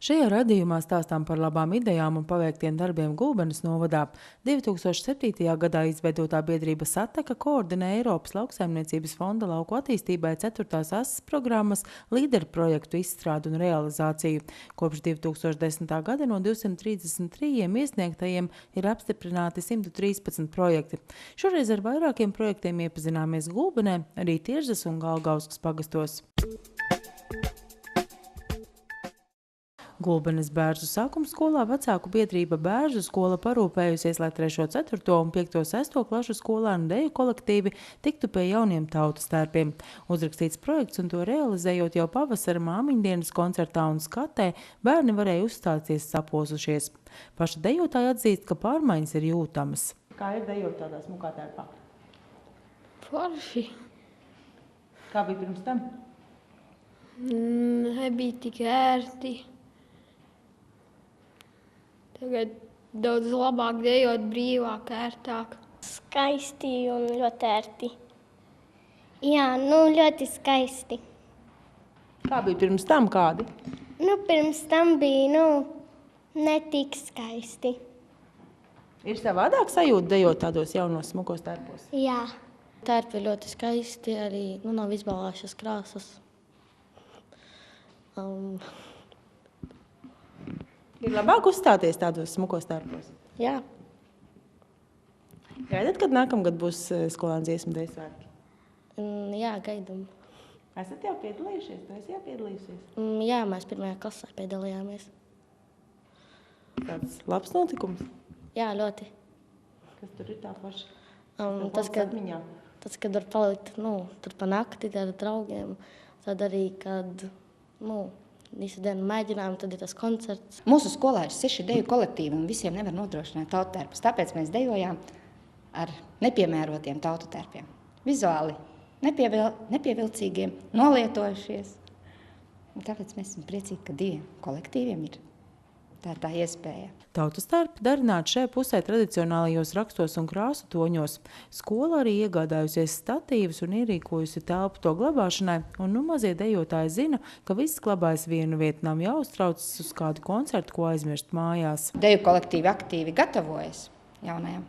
Šajā raidījumā stāstām par labām idejām un paveiktiem darbiem Gulbenes novadā. 2007. gadā izveidotā biedrība Sateka koordinē Eiropas lauksaimniecības fonda lauku attīstībai 4. ases programmas līderu projektu izstrādi un realizāciju. Kopš 2010. gada no 233 iesniegtajiem ir apstiprināti 113 projekti. Šoreiz ar vairākiem projektiem iepazināmies Gulbenē, arī Tiržas un Galgauskas pagastos. Gulbenes Bērzu sākuma skolā vecāku biedrība Bērzu skola parūpējusies, lai 3., 4. un 5. 6. klašu skolēnu deju kolektīvi tiktu pie jauniem tautas tērpiem. Uzrakstīts projekts un to realizējot jau pavasara māmiņdienas koncertā un skatē, bērni varēja uzstāties saposušies. Paša dejotāja atzīst, ka pārmaiņas ir jūtamas. Kā ir dejot tādā smukā tērpā? Forši. Kā bija pirms tam? Nebija tik ērti. Tagad daudz labāk dejot, brīvāk, ērtāk. Skaisti un ļoti ērti. Jā, ļoti skaisti. Kā bija pirms tam kādi? Pirms tam bija, netik skaisti. Ir savādāk sajūta dejot tādos jaunos smukos tērpos? Jā. Tērpi ir ļoti skaisti, arī nav izbalājušas krāsas. Ir labāk uzstāties tādos smukos tērpos? Jā. Gaidat, kad nākamgad būs skolēnu dziesmu deju svētki? Jā, gaidam. Esat jau piedalījušies? Tu esi jau piedalījusies? Jā, mēs 1. klasē piedalījāmies. Tāds labs notikums? Jā, ļoti. Kas tur ir tā paša? Tas, kad var palikt tur pa nakti ar draugiem, tad arī, kad visu dienu mēģinājām, tad ir tas koncerts. Mūsu skolā ir 6 deju kolektīvi un visiem nevar nodrošināt tautu tērpus. Tāpēc mēs dejojām ar nepiemērotiem tautu tērpiem. Vizuāli nepievilcīgiem, nolietojušies. Un tāpēc mēs esam priecīgi, ka 2 kolektīviem ir tā iespēja. Tautas tērpi darināti šai pusē tradicionālajos rakstos un krāsu toņos. Skola arī iegādājusies statīvus un ierīkojusi telpu to glabāšanai, un mazie dejotāji zina, ka viss glabājas vienu vietu, nav jāuztraucas uz kādu koncertu, ko aizmirst mājās. Deju kolektīvi aktīvi gatavojas jaunajam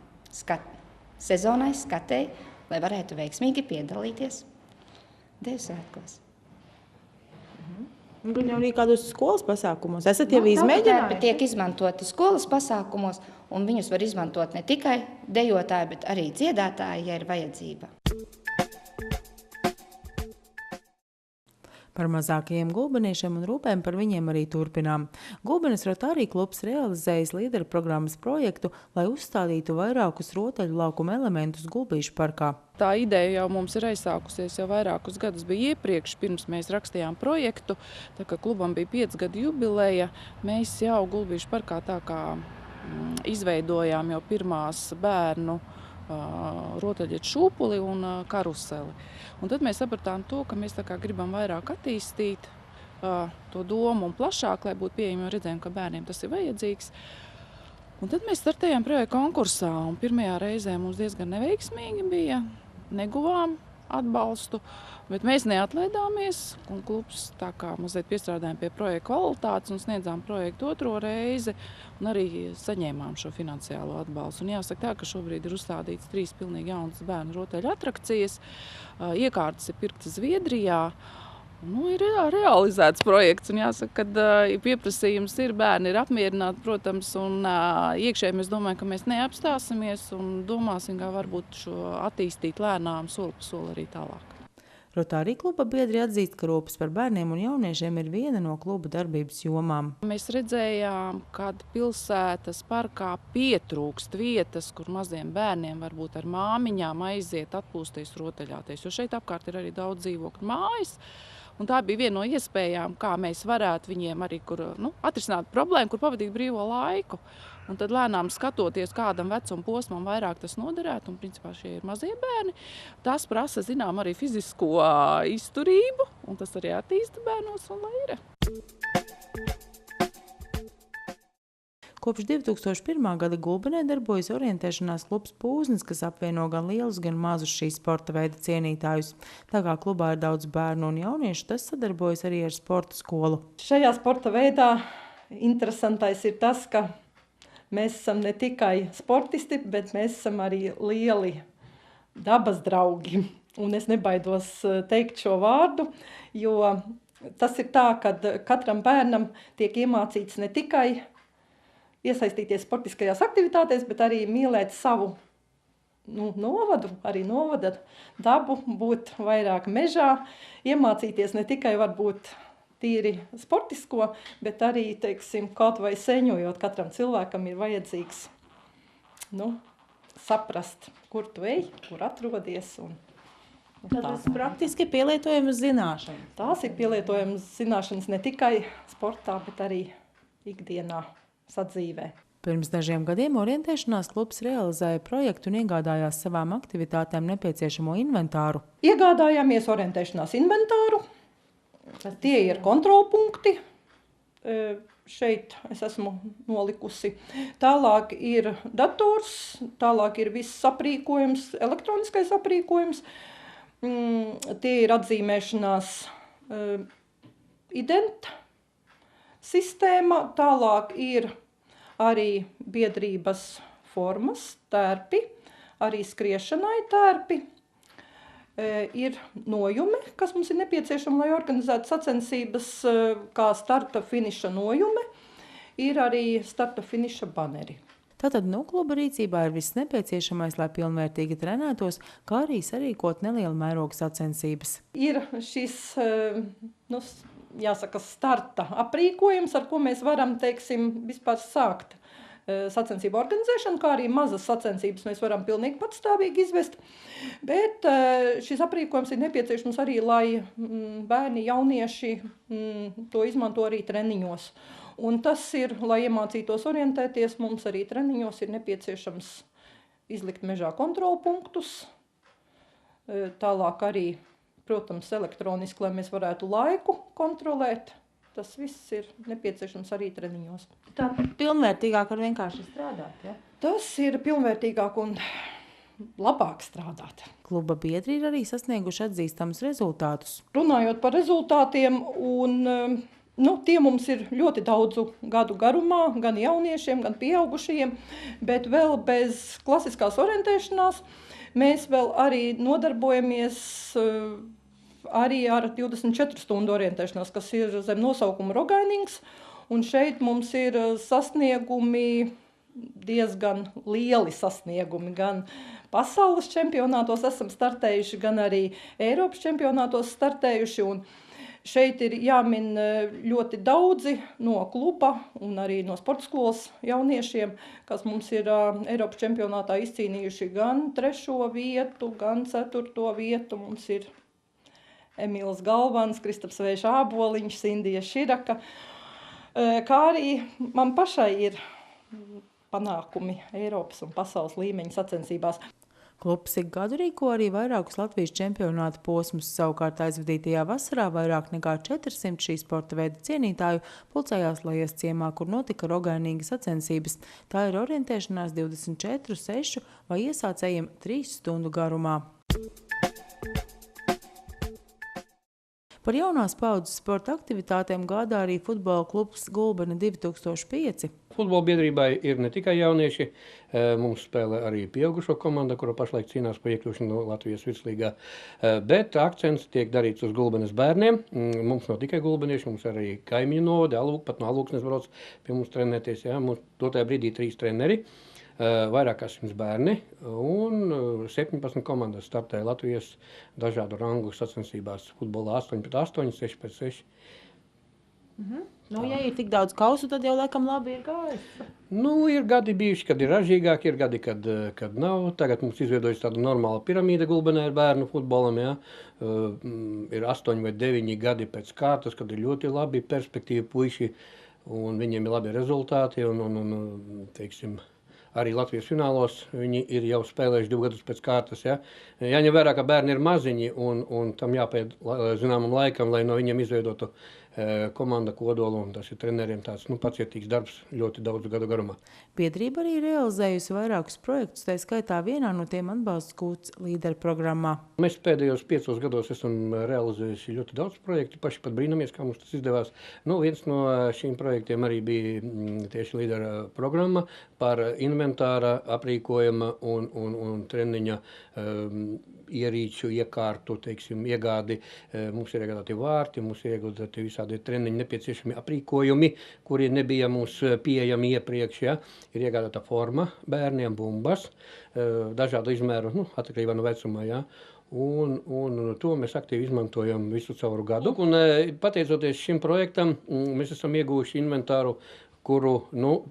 sezonai, skatei, lai varētu veiksmīgi piedalīties deju svētkos. Un jau arī kādos skolas pasākumos. Esat jau izmēģinājuši? Tiek izmantoti skolas pasākumos, un viņus var izmantot ne tikai dejotāji, bet arī dziedātāji, ja ir vajadzība. Par mazākajiem gulbeniešiem un rūpēm par viņiem arī turpinām. Gulbenes Rotary klubs realizējis līderu programmas projektu, lai uzstādītu vairākus rotaļu laukuma elementus Gulbīšu parkā. Tā ideja jau mums ir aizsākusies jau vairākus gadus bija iepriekš, pirms mēs rakstījām projektu. Tā kā klubam bija 5 gadu jubileja, mēs jau Gulbīšu parkā tā kā izveidojām jau pirmās bērnu rotaļlietu šūpuli un karuseli. Un tad mēs sapratām to, ka mēs tā kā gribam vairāk attīstīt to domu un plašāk, lai būtu pieejami, jo redzējām, ka bērniem tas ir vajadzīgs. Un tad mēs startējām projekta konkursā, un pirmajā reizē mums diezgan neveiksmīgi bija, neguvām atbalstu, bet mēs neatlaidāmies, un klubs tā kā mazliet piestrādājām pie projekta kvalitātes un sniedzām projektu 2. reizi, un arī saņēmām šo finansiālo atbalstu. Un jāsaka tā, ka šobrīd ir uzstādīts 3 pilnīgi jaunas bērnu rotaļu atrakcijas, iekārtas ir pirktas Zviedrijā, ir realizēts projekts, un jāsaka, ka pieprasījums ir, bērni ir apmierināti, protams, un iekšēji mēs domājam, ka mēs neapstāsimies un domāsim, kā varbūt šo attīstīt lēnām soli pa soli arī tālāk. Rotary kluba biedri atzīst, ka rūpes par bērniem un jauniešiem ir viena no kluba darbības jomām. Mēs redzējām, kad pilsētas parkā pietrūkst vietas, kur maziem bērniem varbūt ar māmiņām aiziet, atpūsties, rotaļāties, jo šeit apkārt ir arī daudz dzīvokļu mājas. Un tā bija viena no iespējām, kā mēs varētu viņiem arī atrisināt problēmu, kur pavadīt brīvo laiku. Un tad lēnām skatoties, kādam vecuma posmam vairāk tas noderētu, un principā šie ir mazie bērni, tas prasa, zinām, arī fizisko izturību, un tas arī attīsta bērnos un lai ir. Kopš 2001. gada Gulbenē darbojas orientēšanās klubs Pūznis, kas apvieno gan lielus, gan mazus šī sporta veida cienītājus. Tā kā klubā ir daudz bērnu un jauniešu, tas sadarbojas arī ar sporta skolu. Šajā sporta veidā interesantais ir tas, ka mēs esam ne tikai sportisti, bet mēs esam arī lieli dabas draugi. Un es nebaidos teikt šo vārdu, jo tas ir tā, ka katram bērnam tiek iemācīts ne tikai iesaistīties sportiskajās aktivitātēs, bet arī mīlēt savu novadu, arī novada dabu, būt vairāk mežā, iemācīties ne tikai varbūt tīri sportisko, bet arī, teiksim, kaut vai seņojot, katram cilvēkam ir vajadzīgs saprast, kur tu ej, kur atrodies. Tas praktiski pielietojamas zināšanas. Tās ir pielietojamas zināšanas ne tikai sportā, bet arī ikdienā sadzīvē. Pirms dažiem gadiem orientēšanās klubs realizēja projektu un iegādājās savām aktivitātēm nepieciešamo inventāru. Iegādājāmies orientēšanās inventāru. Tie ir kontrolpunkti. Šeit es esmu nolikusi. Tālāk ir dators, tālāk ir viss aprīkojums, elektroniskais aprīkojums. Tie ir atzīmēšanās identa sistēma. Tālāk ir arī biedrības formas, tērpi, arī skriešanai tērpi. Ir nojumi, kas mums ir nepieciešama, lai organizētu sacensības, kā starta finiša nojume, ir arī starta finiša baneri. Tātad kluba rīcībā ir viss nepieciešamais, lai pilnvērtīgi trenētos, kā arī sarīkot nelielu mērogu sacensības. Ir šis, jāsaka, starta aprīkojums, ar ko mēs varam, teiksim, vispār sākt sacensību organizēšanu, kā arī mazas sacensības mēs varam pilnīgi patstāvīgi izvest. Bet šis aprīkojums ir nepieciešams arī, lai bērni, jaunieši to izmanto arī treniņos. Un tas ir, lai iemācītos orientēties, mums arī treniņos ir nepieciešams izlikt mežā kontrolpunktus. Tālāk arī, protams, elektroniski, lai mēs varētu laiku kontrolēt. Tas viss ir nepieciešams arī treniņos. Tā pilnvērtīgāk var vienkārši strādāt, ja? Tas ir pilnvērtīgāk un labāk strādāt. Kluba biedri ir arī sasnieguši atzīstamus rezultātus. Runājot par rezultātiem, tie mums ir ļoti daudzu gadu garumā, gan jauniešiem, gan pieaugušajiem, bet vēl bez klasiskās orientēšanās mēs vēl arī nodarbojamies arī ar 24 stundu orientēšanos, kas ir zem nosaukuma Rogainings. Un šeit mums ir sasniegumi, diezgan lieli sasniegumi. Gan pasaules čempionātos esam startējuši, gan arī Eiropas čempionātos startējuši. Un šeit ir jāmin ļoti daudzi no kluba un arī no sporta skolas jauniešiem, kas mums ir Eiropas čempionātā izcīnījuši gan 3. vietu, gan 4. vietu. Mums ir Emīls Galvans, Kristaps Vējš Āboliņš, Sindija Širaka, kā arī man pašai ir panākumi Eiropas un pasaules līmeņa sacensībās. Klubs ik gadu rīko arī vairākus Latvijas čempionāta posmus, savukārt aizvadītajā vasarā vairāk nekā 400 šī sporta veida cienītāju pulcējās Lejas ciemā, kur notika rogainīga sacensības. Tā ir orientēšanās 24/6 vai iesācējiem 3 stundu garumā. Par jaunās paudzes sporta aktivitātēm gādā arī futbola klubs Gulbene 2005. Futbola biedrībai ir ne tikai jaunieši, mums spēlē arī pieaugušo komanda, kura pašlaik cīnās par iekļūšanu Latvijas virslīgā, bet akcents tiek darīts uz Gulbenes bērniem. Mums nav tikai gulbenieši, mums arī kaimiņu novadi, pat no Alūksnes brauc pie mums trenēties. Ja? Mums dotajā brīdī 3 treneri. Vairāk kā 100 bērni un 17 komandas startēja Latvijas dažādu rangu sacensībās. Futbolā 8-8, 6-6. Ja ir tik daudz kausu, tad jau laikam labi ir gājis. Ir gadi bijuši, kad ir ražīgāki, ir gadi, kad nav. Tagad mums izveidojas tāda normāla piramīda Gulbenē ar bērnu futbolam. Ja? Ir 8 vai 9 gadi pēc kārtas, kad ir ļoti labi perspektīvi puiši un viņiem ir labi rezultāti un teiksim, arī Latvijas finālos viņi ir jau spēlējuši 2 gadus pēc kārtas. Ja? Jāņem vērā, ka bērni ir maziņi un tam jāpaiet zināmam laikam, lai no viņiem izveidotu komanda kodola, un tas ir treneriem tāds pacietīgs darbs ļoti daudzu gadu garumā. Biedrība arī realizējusi vairākus projektus, tā skaitā vienā no tiem atbalsts gūts līderu programmā. Mēs pēdējos 5 gados esam realizējuši ļoti daudz projektu, paši pat brīnamies, kā mums tas izdevās. Viens no šīm projektiem arī bija tieši līdera programma par inventāra, aprīkojuma un treniņa ierīču, iekārtu, iegādi. Mums ir iegādāti vārti, mums ir iegādāti visādi treniņi nepieciešami aprīkojumi, kuri nebija mums pieejami iepriekš. Ja? Ir iegādāta forma bērniem, bumbas, dažādu izmēru, atkarībā no vecuma. Ja? Un to mēs aktīvi izmantojam visu cauru gadu. Un, pateicoties šim projektam, mēs esam ieguvuši inventāru, kuru,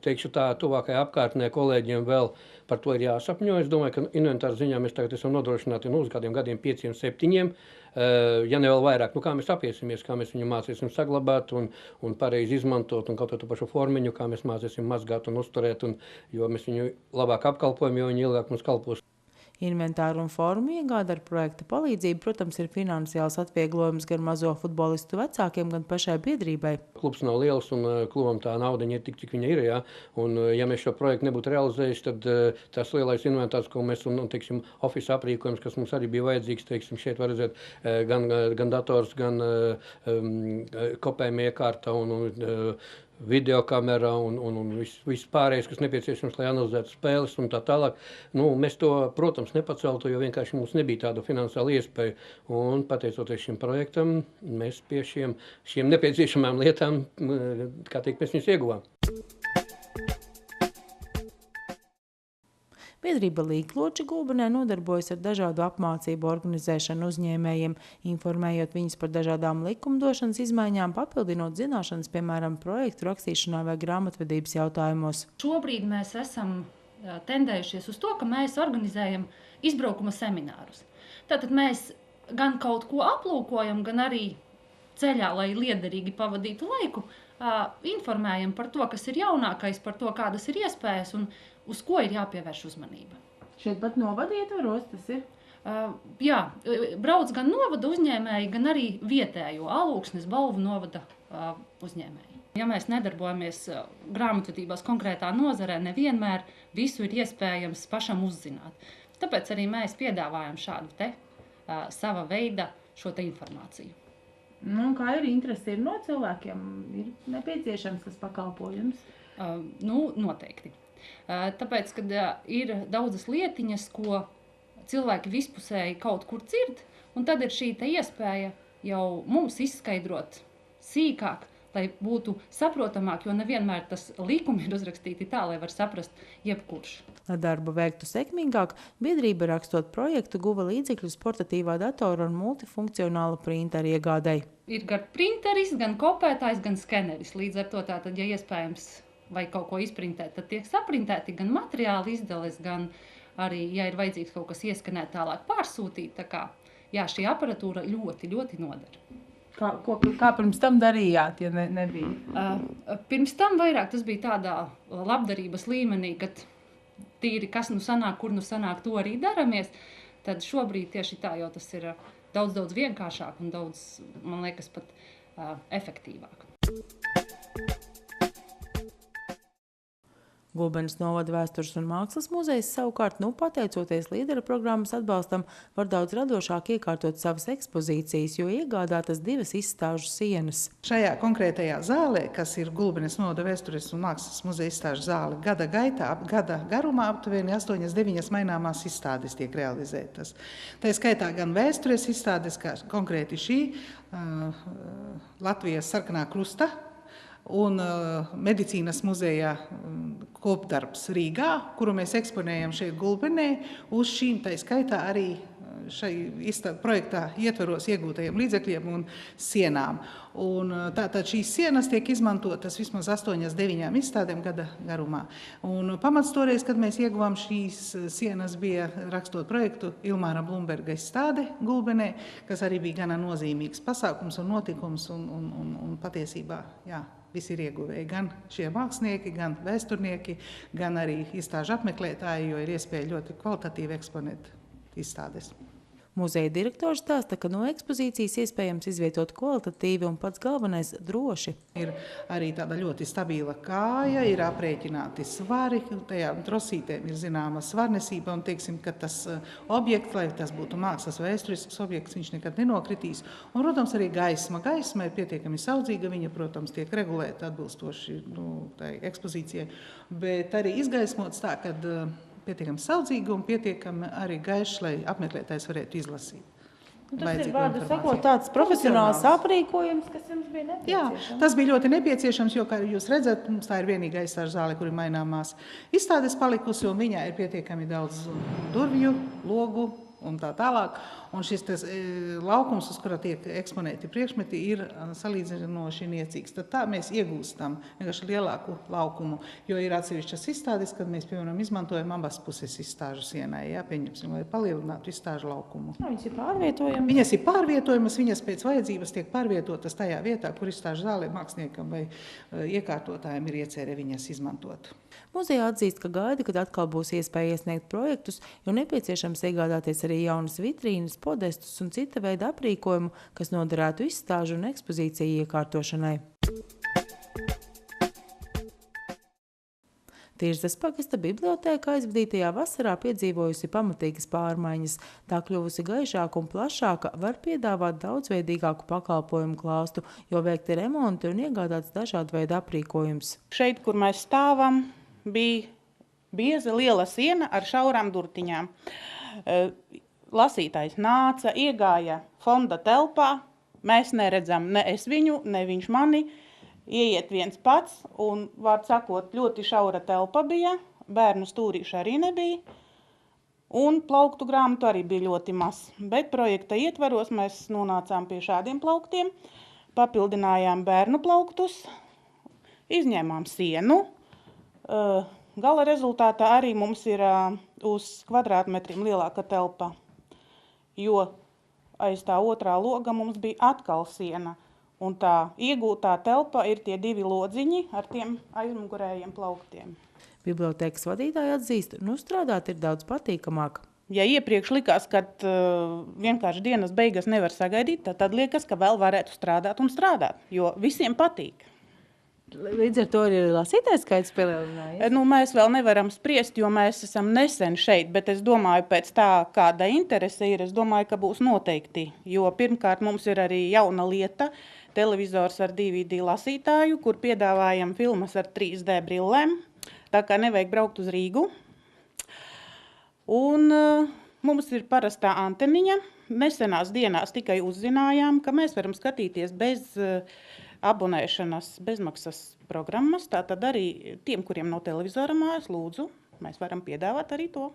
teikšu tā, tuvākajā apkārtnē kolēģiem vēl par to ir jāsapņo. Es domāju, ka inventāra ziņā mēs tagad esam nodrošināti uz kādiem gadiem 5, 7, ja ne vēl vairāk. Kā mēs apiesimies, kā mēs viņu mācīsim saglabāt un pareizi izmantot, un kaut to pašu formiņu, kā mēs mācīsim mazgāt un uzturēt, jo mēs viņu labāk apkalpojam, jo viņi ilgāk mums kalpos. Inventāru un formu iegāde ar projekta palīdzību, protams, ir finansiāls atvieglojums gan mazo futbolistu vecākiem, gan pašai biedrībai. Klubs nav liels un klubam tā naudiņa ir tik, cik viņa ir. Ja? Un, ja mēs šo projektu nebūtu realizējuši, tad tas lielais inventārs, ko mēs teiksim, office aprīkojums, kas mums arī bija vajadzīgs, teiksim, šeit var redzēt gan dators, gan kopējuma iekārta un videokamera un viss pārējais, kas nepieciešams, lai analizētu spēles un tā tālāk. Mēs to, protams, nepaceltu, jo vienkārši mums nebija tāda finansiāla iespēja. Un pateicoties šim projektam, mēs pie šiem nepieciešamām lietām, kā teikt, mēs viņus ieguvām. Biedrība Līkloči Gulbenē nodarbojas ar dažādu apmācību organizēšanu uzņēmējiem, informējot viņus par dažādām likumdošanas izmaiņām, papildinot zināšanas, piemēram, projektu rakstīšanā vai grāmatvedības jautājumos. Šobrīd mēs esam tendējušies uz to, ka mēs organizējam izbraukuma seminārus. Tātad mēs gan kaut ko aplūkojam, gan arī ceļā, lai liederīgi pavadītu laiku, informējam par to, kas ir jaunākais, par to, kādas ir iespējas un uz ko ir jāpievērš uzmanība. Šeit pat novada ietvaros tas ir? Jā, brauc gan novada uzņēmēji, gan arī vietējo Alūksnes Balvu novada uzņēmēji. Ja mēs nedarbojamies grāmatvedībās konkrētā nozarē, nevienmēr visu ir iespējams pašam uzzināt. Tāpēc arī mēs piedāvājam šādu sava veida šo informāciju. Kā ir interesi no cilvēkiem? Ir nepieciešams tas pakalpojums? Noteikti. Tāpēc, kad ir daudzas lietiņas, ko cilvēki vispusēji kaut kur dzird, un tad ir šī iespēja jau mums izskaidrot sīkāk, lai būtu saprotamāk, jo nevienmēr tas likumi ir uzrakstīti tā, lai var saprast jebkurš. Lai darbu veiktu sekmīgāk, biedrība rakstot projektu guva līdzekļus portatīvā datora un multifunkcionāla printera iegādei. Ir gan printeris, gan kopētājs, gan skeneris. Līdz ar to tātad, ja iespējams vai kaut ko izprintēt, tad tiek saprintēti gan materiāli izdales, gan arī, ja ir vajadzīgs kaut kas ieskanēt tālāk pārsūtīt. Tā kā, jā, šī aparatūra ļoti, ļoti nodara. Kā pirms tam darījāt, ja nebija? Pirms tam vairāk tas bija tādā labdarības līmenī, kad tīri kas sanāk, kur sanāk, to arī daramies. Tad šobrīd tieši tā, jo tas ir daudz vienkāršāk un daudz, man liekas, pat efektīvāk. Gulbenes novada vēstures un mākslas muzejs savukārt, pateicoties līdera programmas atbalstam, var daudz radošāk iekārtot savas ekspozīcijas, jo iegādātas 2 izstāžu sienas. Šajā konkrētajā zālē, kas ir Gulbenes novada vēstures un mākslas muzeja izstāžu zāle, gada gaitā, gada garumā aptuveni 8-9 maināmās izstādes tiek realizētas. Tā skaitā gan vēstures izstādes, kā konkrēti šī Latvijas sarkanā krusta un medicīnas muzejā kopdarbs Rīgā, kuru mēs eksponējam šeit Gulbenē, uz šīm tā skaitā arī šai projektā ietveros iegūtajiem līdzekļiem un sienām. Un tātad šīs sienas tiek izmantotas vismaz 8-9 izstādēm gada garumā. Un pamats toreiz, kad mēs ieguvām šīs sienas, bija rakstot projektu Ilmāra Blumberga izstāde Gulbenē, kas arī bija gana nozīmīgs pasākums un notikums un patiesībā, jā. Visi ir ieguvēji, gan šie mākslinieki, gan vēsturnieki, gan arī izstāžu apmeklētāji, jo ir iespēja ļoti kvalitatīvi eksponēt izstādes. Muzeja direktors stāsta, ka no ekspozīcijas iespējams izvietot kvalitatīvi un pats galvenais – droši. Ir arī tāda ļoti stabila kāja, ir aprēķināti svari, tajā trosītēm ir zināma svarnesība un teiksim, ka tas objekts, lai tas būtu mākslas vēsturisks objekts, viņš nekad nenokritīs. Un, protams, arī gaisma. Gaisma ir pietiekami saudzīga, viņa, protams, tiek regulēta atbilstoši tai ekspozīcijai, bet arī izgaismots tā, kad pietiekami saudzīgi un pietiekami arī gaišs, lai apmeklētājs varētu izlasīt. Tas ir, vārdu sakot, tāds profesionāls aprīkojums, kas jums bija nepieciešams. Jā, tas bija ļoti nepieciešams, jo, kā jūs redzat, mums tā ir vienīgā izstāžu zāle, kur ir maināmās izstādes palikusi, un viņā ir pietiekami daudz durvju, logu un tā tālāk. Un šis laukums, uz kura tiek eksponēti priekšmeti, ir salīdzinoši niecīgs. Tad tā mēs iegūstam vienkārši lielāku laukumu, jo ir atsevišķas izstādes, kad mēs, piemēram, izmantojam abas puses izstāžu sienai, pieņemsim, lai palielinātu izstāžu laukumu. Viņas ir pārvietojamas? Viņas ir pārvietojamas, viņas pēc vajadzības tiek pārvietotas tajā vietā, kur izstāžu zālē māksliniekam vai iekārtotājiem ir iecerē viņas izmantot. Muzeja atzīst, ka gaida, kad atkal būs iespēja iesniegt projektus, jo nepieciešams iegādāties arī jaunas vitrīnas, podestus un cita veida aprīkojumu, kas noderētu izstāžu un ekspozīciju iekārtošanai. Tirzas pagasta bibliotēka aizvadītajā vasarā piedzīvojusi pamatīgas pārmaiņas. Tā kļuvusi gaišāka un plašāka, var piedāvāt daudzveidīgāku pakalpojumu klāstu, jo veikti remonti un iegādāts dažādu veidu aprīkojums. Šeit, kur mēs stāvam, bija bieza liela siena ar šaurām durtiņām. Lasītājs nāca, iegāja fonda telpā, mēs neredzam ne es viņu, ne viņš mani, ieiet viens pats, un, vārds sakot, ļoti šaura telpa bija, bērnu stūrīša arī nebija, un plauktu grāmatu arī bija ļoti maz. Bet projekta ietvaros mēs nonācām pie šādiem plauktiem, papildinājām bērnu plauktus, izņēmām sienu. Gala rezultātā arī mums ir uz kvadrātmetriem lielāka telpa, jo aiz tā otrā loga mums bija atkal siena, un tā iegūtā telpa ir tie divi lodziņi ar tiem aizmugurējiem plauktiem. Bibliotēkas vadītāja atzīst, strādāt ir daudz patīkamāk. Ja iepriekš likās, ka vienkārši dienas beigas nevar sagaidīt, tad liekas, ka vēl varētu strādāt un strādāt, jo visiem patīk. Līdz ar to arī lasītājs skaits palielinājies? Mēs vēl nevaram spriest, jo mēs esam nesen šeit, bet es domāju, pēc tā, kāda interese ir, es domāju, ka būs noteikti. Jo pirmkārt mums ir arī jauna lieta, televizors ar DVD lasītāju, kur piedāvājam filmas ar 3D brillēm, tā kā nevajag braukt uz Rīgu. Un mums ir parastā anteniņa. Nesenās dienās tikai uzzinājām, ka mēs varam skatīties bez abonēšanas bezmaksas programmas, tātad arī tiem, kuriem nav televizora mājas, lūdzu, mēs varam piedāvāt arī to.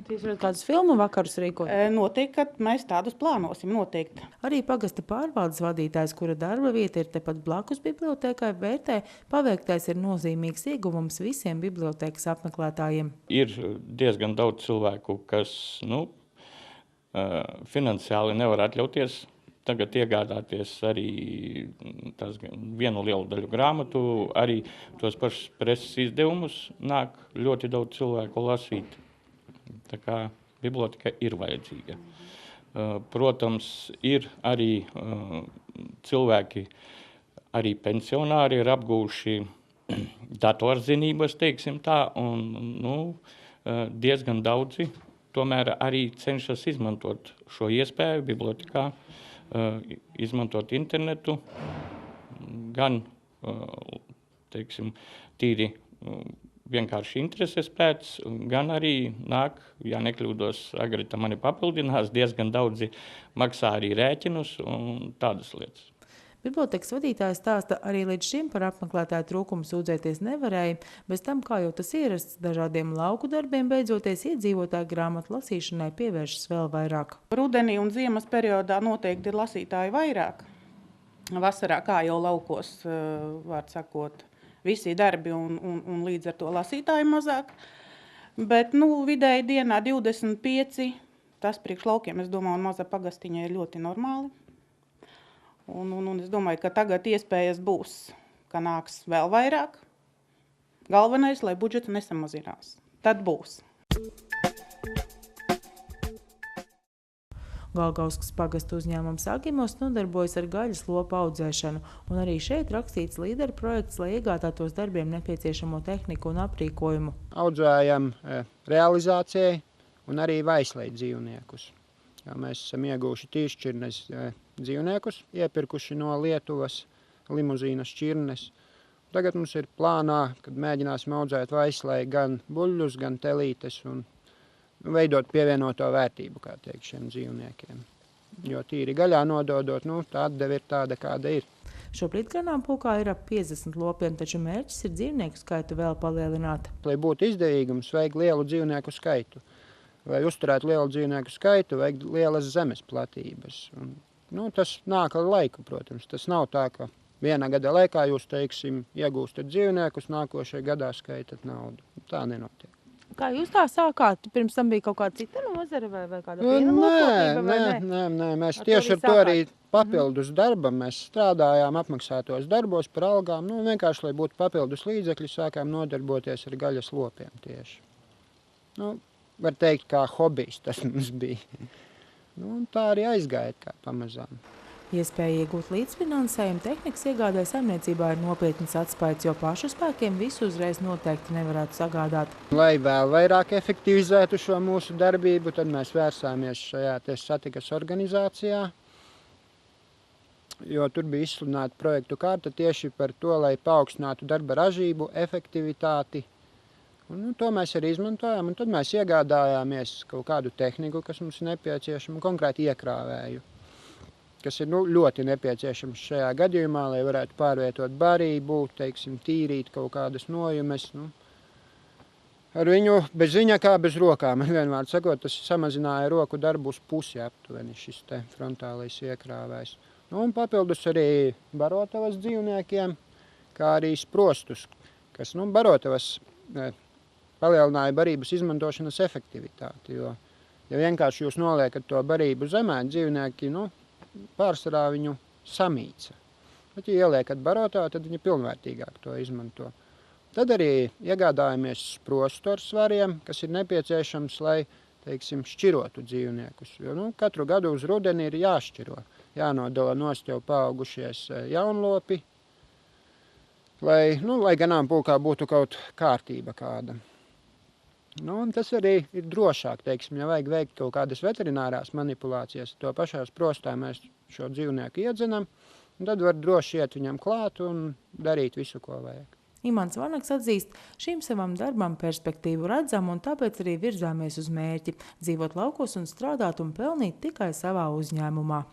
Jūs varat kādus filmu vakarus rīkot? Noteikti, ka mēs tādus plānosim, noteikti. Arī pagasta pārvaldes vadītājs, kura darba vieta ir tepat blakus bibliotēkai, vērtē, paveiktais ir nozīmīgs ieguvums visiem bibliotēkas apmeklētājiem. Ir diezgan daudz cilvēku, kas finansiāli nevar atļauties tagad iegādāties arī vienu lielu daļu grāmatu, arī tos pašus preses izdevumus nāk ļoti daudz cilvēku lasīt. Tā kā biblioteka ir vajadzīga. Protams, ir arī cilvēki, arī pensionāri ir apgūši datorzinības, teiksim tā, un diezgan daudzi tomēr arī cenšas izmantot šo iespēju bibliotekā, izmantot internetu, gan, teiksim, tīri vienkārši intereses pēc, gan arī nāk, ja nekļūdos, Agrita mani papildinās, diezgan daudzi maksā arī rēķinus un tādas lietas. Bibliotekas vadītājs stāsta, arī līdz šim par apmeklētāju trūkumu sūdzēties nevarēja, bez tam, kā jau tas ierasts dažādiem lauku darbiem, beidzoties iedzīvotāju grāmatu lasīšanai pievēršas vēl vairāk. Rudenī un ziemas periodā noteikti ir lasītāji vairāk. Vasarā, kā jau laukos, vārds sakot, visi darbi un līdz ar to lasītāji mazāk. Bet, vidēji dienā 25, tas priekš laukiem, es domāju, un maza pagastiņa ir ļoti normāli. Un es domāju, ka tagad iespējas būs, ka nāks vēl vairāk. Galvenais, lai budžets nesamazinās. Tad būs. Galgauskas pagasta uzņēmums Agimos nodarbojas ar gaļas lopu audzēšanu, un arī šeit rakstīts līderu projekts, lai iegādātos darbiem nepieciešamo tehniku un aprīkojumu. Audzējam realizācijai un arī vaislei dzīvniekus. Jā, mēs esam ieguvuši tīršķirnes dzīvniekus, iepirkuši no Lietuvas limuzīnas šķirnes. Tagad mums ir plānā, kad mēģināsim audzēt vaislei gan buļļus, gan telītes un veidot pievienoto vērtību, kā teikt, šiem dzīvniekiem. Jo tīri gaļā nododot, tā atdeve ir tāda, kāda ir. Šobrīd ganāmpulkā ir ap 50 lopiem, taču mērķis ir dzīvnieku skaitu vēl palielināt. Lai būtu izdevīgums, vajag lielu dzīvnieku skaitu. Lai uzturētu lielu dzīvnieku skaitu, vajag lielas zemes platības. Un, tas nāk ar laiku, protams. Tas nav tā, ka vienā gada laikā jūs, teiksim, iegūstat dzīvniekus, nākošajā gadā skaitat naudu. Tā nenotiek. Kā jūs tā sākāt? Pirms tam bija kaut kāda cita nozare vai kāda viena lopkopība? Nē, mēs tieši ar to arī papildus darbam. Mēs strādājām apmaksātos darbos par algām. Vienkārši, lai būtu papildus līdzekļi, sākām nodarboties ar gaļas lopiem tieši. Var teikt, kā hobijs tas mums bija. Tā arī aizgāja kā pamazām. Iespēja iegūt līdzfinansējumu tehnikas iegādai saimniecībā ir nopietnas atspējas, jo pašu spēkiem visu uzreiz noteikti nevarētu sagādāt. Lai vēl vairāk efektivizētu šo mūsu darbību, tad mēs vērsāmies šajā satikas organizācijā, jo tur bija izsludināta projektu kārta tieši par to, lai paaugstinātu darba ražību, efektivitāti. To mēs arī izmantojām, un tad mēs iegādājāmies kaut kādu tehniku, kas mums ir nepieciešama, konkrēti iekrāvēju, kas ir ļoti nepieciešams šajā gadījumā, lai varētu pārvietot barību, teiksim, tīrīt kaut kādas nojumes. Ar viņu, bez viņa kā bez rokām, vienvārds sakot, tas samazināja roku darbu uz pusi aptuveni, šis te frontālais iekrāvējs. Un papildus arī barotavas dzīvniekiem, kā arī sprostus, kas, barotavas palielināja barības izmantošanas efektivitāti, jo, ja vienkārši jūs noliekat to barību zemē, dzīvnieki, pārsvarā viņu samīca. Bet, ja ieliekat barotā, tad viņi pilnvērtīgāk to izmanto. Tad arī iegādājamies sprostu ar svariem, kas ir nepieciešams, lai, teiksim, šķirotu dzīvniekus. Jo, katru gadu uz rudeni ir jāšķiro, jānodala nost jau paaugušies jaunlopi, lai ganāmpulkā būtu kaut kārtība kāda. Tas arī ir drošāk, teiksim, ja vajag veikt kaut kādas veterinārās manipulācijas, to pašā sprostā mēs šo dzīvnieku iedzenam, un tad var droši iet viņam klāt un darīt visu, ko vajag. Imants Vanaks atzīst, šīm savam darbam perspektīvu redzam, un tāpēc arī virzāmies uz mērķi – dzīvot laukos un strādāt un pelnīt tikai savā uzņēmumā.